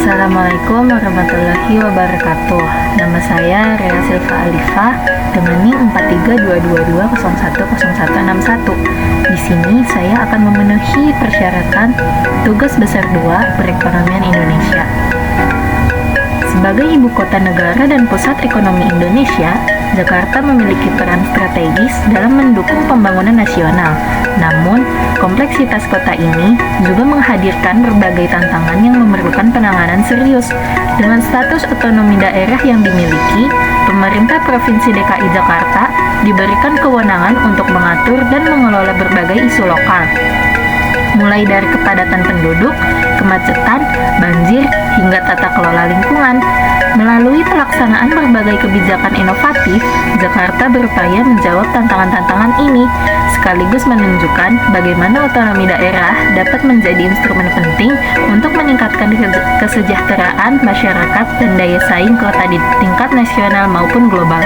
Assalamualaikum warahmatullahi wabarakatuh. Nama saya Rea Silva Alifah dengan NIM 4322210161. Di sini saya akan memenuhi persyaratan tugas besar 2 perekonomian Indonesia. Sebagai ibu kota negara dan pusat ekonomi Indonesia, Jakarta memiliki peran strategis dalam mendukung pembangunan nasional. Namun, kompleksitas kota ini juga menghadirkan berbagai tantangan yang memerlukan penanganan serius. Dengan status otonomi daerah yang dimiliki, pemerintah Provinsi DKI Jakarta diberikan kewenangan untuk mengatur dan mengelola berbagai isu lokal, mulai dari kepadatan penduduk, kemacetan, banjir, hingga tata kelola lingkungan. Melalui pelaksanaan berbagai kebijakan inovatif, Jakarta berupaya menjawab tantangan-tantangan ini, sekaligus menunjukkan bagaimana otonomi daerah dapat menjadi instrumen penting untuk meningkatkan kesejahteraan masyarakat dan daya saing kota di tingkat nasional maupun global.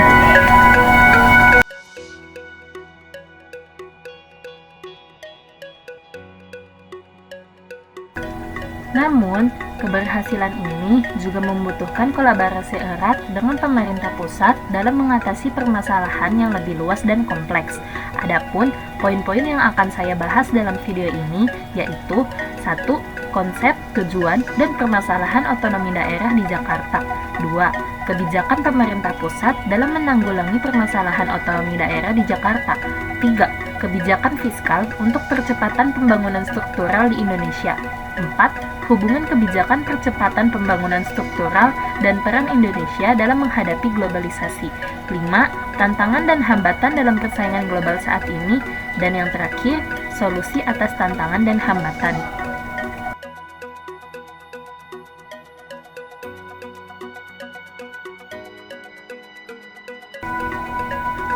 Namun, keberhasilan ini juga membutuhkan kolaborasi erat dengan pemerintah pusat dalam mengatasi permasalahan yang lebih luas dan kompleks. Adapun poin-poin yang akan saya bahas dalam video ini yaitu 1. Konsep, tujuan, dan permasalahan otonomi daerah di Jakarta. 2. Kebijakan pemerintah pusat dalam menanggulangi permasalahan otonomi daerah di Jakarta. 3. Kebijakan fiskal untuk percepatan pembangunan struktural di Indonesia. 4. Hubungan kebijakan percepatan pembangunan struktural dan peran Indonesia dalam menghadapi globalisasi. 5. Tantangan dan hambatan dalam persaingan global saat ini. Dan yang terakhir, solusi atas tantangan dan hambatan.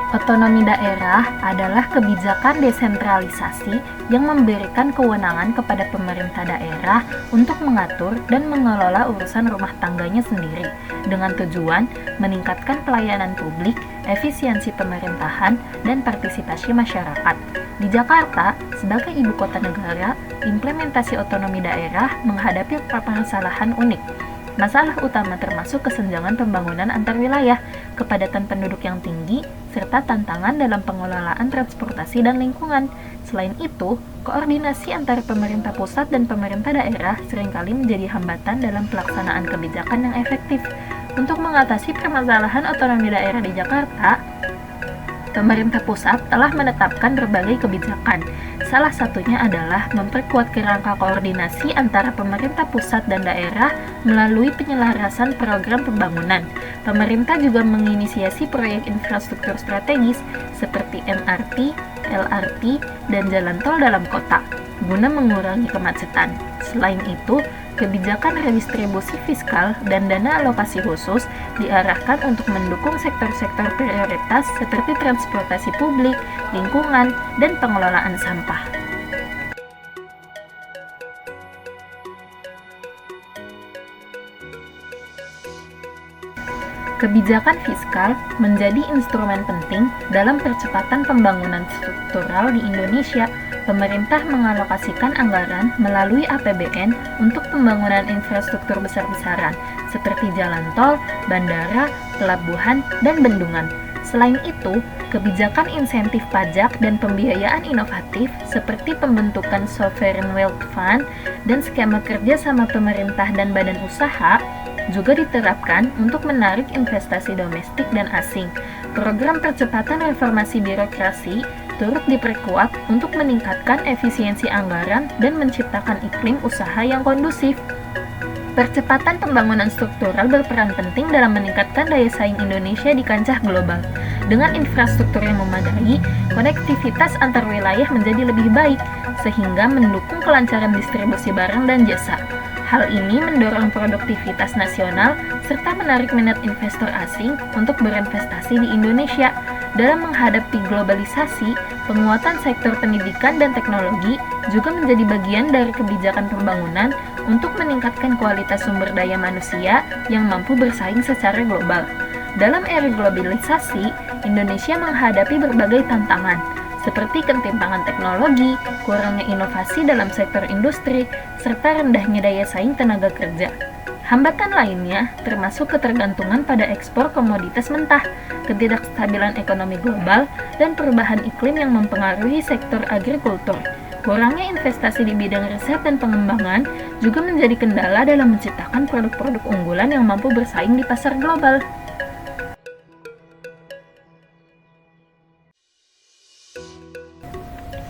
Otonomi daerah adalah kebijakan desentralisasi yang memberikan kewenangan kepada pemerintah daerah untuk mengatur dan mengelola urusan rumah tangganya sendiri, dengan tujuan meningkatkan pelayanan publik, efisiensi pemerintahan, dan partisipasi masyarakat. Di Jakarta, sebagai ibu kota negara, implementasi otonomi daerah menghadapi permasalahan unik. Masalah utama termasuk kesenjangan pembangunan antar wilayah, kepadatan penduduk yang tinggi, serta tantangan dalam pengelolaan transportasi dan lingkungan. Selain itu, koordinasi antara pemerintah pusat dan pemerintah daerah seringkali menjadi hambatan dalam pelaksanaan kebijakan yang efektif. Untuk mengatasi permasalahan otonomi daerah di Jakarta, pemerintah pusat telah menetapkan berbagai kebijakan. Salah satunya adalah memperkuat kerangka koordinasi antara pemerintah pusat dan daerah melalui penyelarasan program pembangunan. Pemerintah juga menginisiasi proyek infrastruktur strategis seperti MRT, LRT, dan jalan tol dalam kota, guna mengurangi kemacetan. Selain itu, kebijakan redistribusi fiskal dan dana alokasi khusus diarahkan untuk mendukung sektor-sektor prioritas seperti transportasi publik, lingkungan, dan pengelolaan sampah. Kebijakan fiskal menjadi instrumen penting dalam percepatan pembangunan struktural di Indonesia. Pemerintah mengalokasikan anggaran melalui APBN untuk pembangunan infrastruktur besar-besaran seperti jalan tol, bandara, pelabuhan, dan bendungan. Selain itu, kebijakan insentif pajak dan pembiayaan inovatif seperti pembentukan Sovereign Wealth Fund dan skema kerja sama pemerintah dan badan usaha juga diterapkan untuk menarik investasi domestik dan asing. Program percepatan reformasi birokrasi turut diperkuat untuk meningkatkan efisiensi anggaran dan menciptakan iklim usaha yang kondusif. Percepatan pembangunan struktural berperan penting dalam meningkatkan daya saing Indonesia di kancah global. Dengan infrastruktur yang memadai, konektivitas antar wilayah menjadi lebih baik, sehingga mendukung kelancaran distribusi barang dan jasa. Hal ini mendorong produktivitas nasional serta menarik minat investor asing untuk berinvestasi di Indonesia. Dalam menghadapi globalisasi, penguatan sektor pendidikan dan teknologi juga menjadi bagian dari kebijakan pembangunan untuk meningkatkan kualitas sumber daya manusia yang mampu bersaing secara global. Dalam era globalisasi, Indonesia menghadapi berbagai tantangan, seperti ketimpangan teknologi, kurangnya inovasi dalam sektor industri, serta rendahnya daya saing tenaga kerja. Hambatan lainnya termasuk ketergantungan pada ekspor komoditas mentah, ketidakstabilan ekonomi global, dan perubahan iklim yang mempengaruhi sektor agrikultur. Kurangnya investasi di bidang riset dan pengembangan juga menjadi kendala dalam menciptakan produk-produk unggulan yang mampu bersaing di pasar global.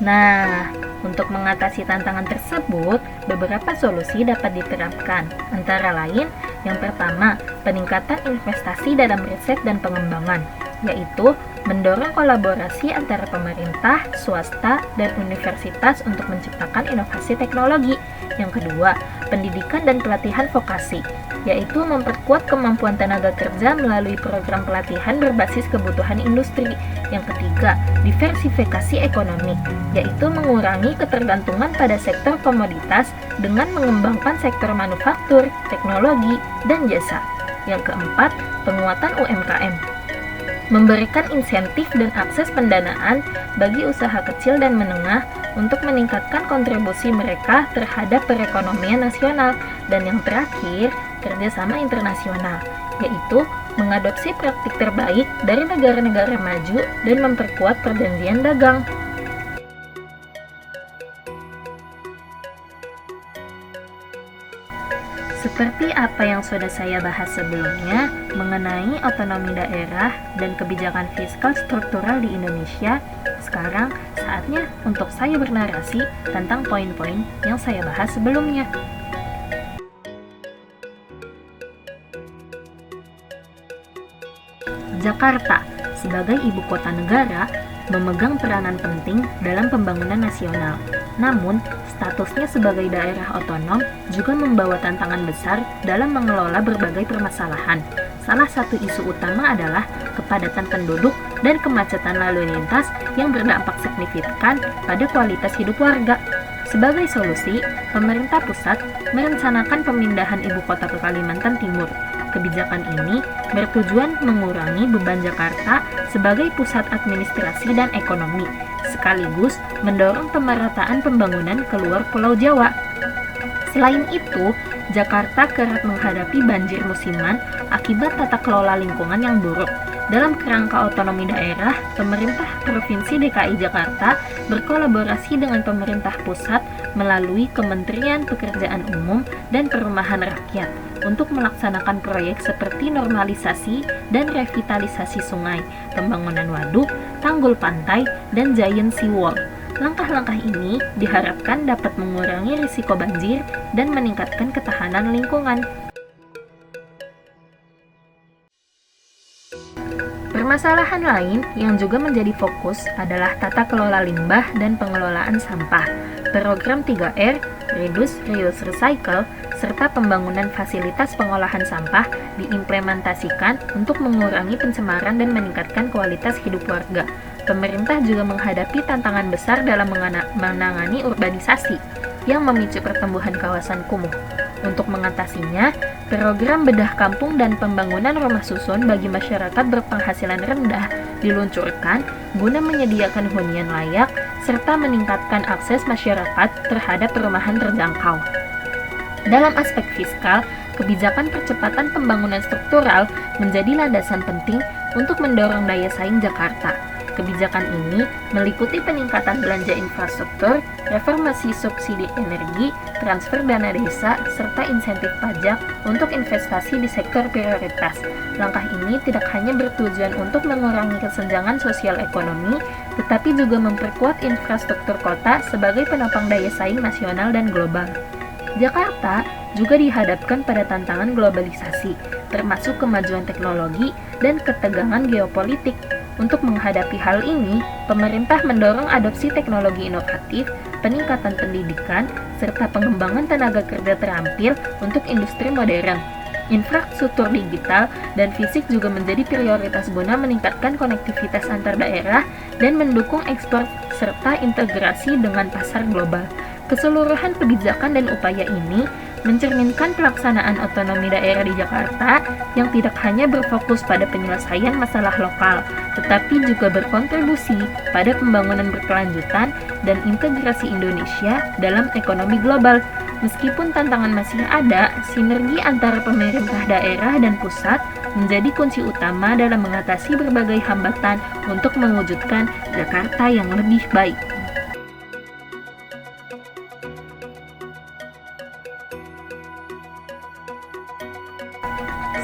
Nah, untuk mengatasi tantangan tersebut, beberapa solusi dapat diterapkan. Antara lain, yang pertama, peningkatan investasi dalam riset dan pengembangan, yaitu mendorong kolaborasi antara pemerintah, swasta, dan universitas untuk menciptakan inovasi teknologi. Yang kedua, pendidikan dan pelatihan vokasi, yaitu memperkuat kemampuan tenaga kerja melalui program pelatihan berbasis kebutuhan industri. Yang ketiga, diversifikasi ekonomi, yaitu mengurangi ketergantungan pada sektor komoditas dengan mengembangkan sektor manufaktur, teknologi, dan jasa. Yang keempat, penguatan UMKM, memberikan insentif dan akses pendanaan bagi usaha kecil dan menengah untuk meningkatkan kontribusi mereka terhadap perekonomian nasional. Dan yang terakhir, kerjasama internasional, yaitu mengadopsi praktik terbaik dari negara-negara maju dan memperkuat perjanjian dagang. Seperti apa yang sudah saya bahas sebelumnya mengenai otonomi daerah dan kebijakan fiskal struktural di Indonesia, sekarang saatnya untuk saya bernarasi tentang poin-poin yang saya bahas sebelumnya. Jakarta sebagai ibu kota negara memegang peranan penting dalam pembangunan nasional. Namun, statusnya sebagai daerah otonom juga membawa tantangan besar dalam mengelola berbagai permasalahan. Salah satu isu utama adalah kepadatan penduduk dan kemacetan lalu lintas yang berdampak signifikan pada kualitas hidup warga. Sebagai solusi, pemerintah pusat merencanakan pemindahan ibu kota ke Kalimantan Timur. Kebijakan ini bertujuan mengurangi beban Jakarta sebagai pusat administrasi dan ekonomi, sekaligus mendorong pemerataan pembangunan keluar Pulau Jawa. Selain itu, Jakarta kerap menghadapi banjir musiman akibat tata kelola lingkungan yang buruk. Dalam kerangka otonomi daerah, pemerintah Provinsi DKI Jakarta berkolaborasi dengan pemerintah pusat melalui Kementerian Pekerjaan Umum dan Perumahan Rakyat untuk melaksanakan proyek seperti normalisasi dan revitalisasi sungai, pembangunan waduk, tanggul pantai, dan giant seawall. Langkah-langkah ini diharapkan dapat mengurangi risiko banjir dan meningkatkan ketahanan lingkungan. Permasalahan lain yang juga menjadi fokus adalah tata kelola limbah dan pengelolaan sampah. Program 3R, Reduce, Reuse, Recycle, serta pembangunan fasilitas pengolahan sampah diimplementasikan untuk mengurangi pencemaran dan meningkatkan kualitas hidup warga. Pemerintah juga menghadapi tantangan besar dalam menangani urbanisasi yang memicu pertumbuhan kawasan kumuh. Untuk mengatasinya, program bedah kampung dan pembangunan rumah susun bagi masyarakat berpenghasilan rendah diluncurkan guna menyediakan hunian layak serta meningkatkan akses masyarakat terhadap perumahan terjangkau. Dalam aspek fiskal, kebijakan percepatan pembangunan struktural menjadi landasan penting untuk mendorong daya saing Jakarta. Kebijakan ini meliputi peningkatan belanja infrastruktur, reformasi subsidi energi, transfer dana desa, serta insentif pajak untuk investasi di sektor prioritas. Langkah ini tidak hanya bertujuan untuk mengurangi kesenjangan sosial ekonomi, tetapi juga memperkuat infrastruktur kota sebagai penopang daya saing nasional dan global. Jakarta juga dihadapkan pada tantangan globalisasi, termasuk kemajuan teknologi dan ketegangan geopolitik. Untuk menghadapi hal ini, pemerintah mendorong adopsi teknologi inovatif, peningkatan pendidikan, serta pengembangan tenaga kerja terampil untuk industri modern. Infrastruktur digital dan fisik juga menjadi prioritas guna meningkatkan konektivitas antar daerah dan mendukung ekspor serta integrasi dengan pasar global. Keseluruhan kebijakan dan upaya ini mencerminkan pelaksanaan otonomi daerah di Jakarta yang tidak hanya berfokus pada penyelesaian masalah lokal, tetapi juga berkontribusi pada pembangunan berkelanjutan dan integrasi Indonesia dalam ekonomi global. Meskipun tantangan masih ada, sinergi antara pemerintah daerah dan pusat menjadi kunci utama dalam mengatasi berbagai hambatan untuk mewujudkan Jakarta yang lebih baik.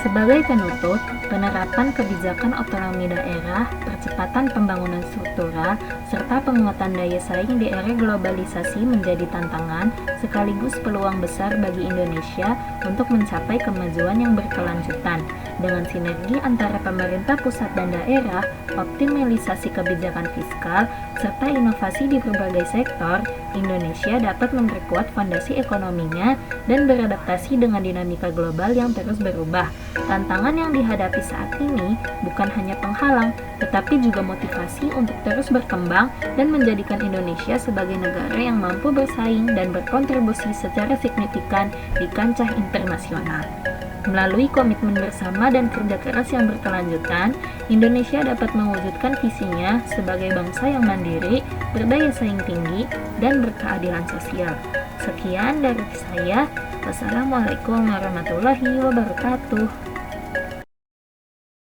Sebagai penutup, penerapan kebijakan otonomi daerah, percepatan pembangunan struktural, serta penguatan daya saing di era globalisasi menjadi tantangan sekaligus peluang besar bagi Indonesia untuk mencapai kemajuan yang berkelanjutan. Dengan sinergi antara pemerintah pusat dan daerah, optimalisasi kebijakan fiskal, serta inovasi di berbagai sektor, Indonesia dapat memperkuat fondasi ekonominya dan beradaptasi dengan dinamika global yang terus berubah. Tantangan yang dihadapi saat ini bukan hanya penghalang, tetapi juga motivasi untuk terus berkembang dan menjadikan Indonesia sebagai negara yang mampu bersaing dan berkontribusi secara signifikan di kancah internasional. Melalui komitmen bersama dan kerja keras yang berkelanjutan, Indonesia dapat mewujudkan visinya sebagai bangsa yang mandiri, berdaya saing tinggi, dan berkeadilan sosial. Sekian dari saya. Wassalamualaikum warahmatullahi wabarakatuh.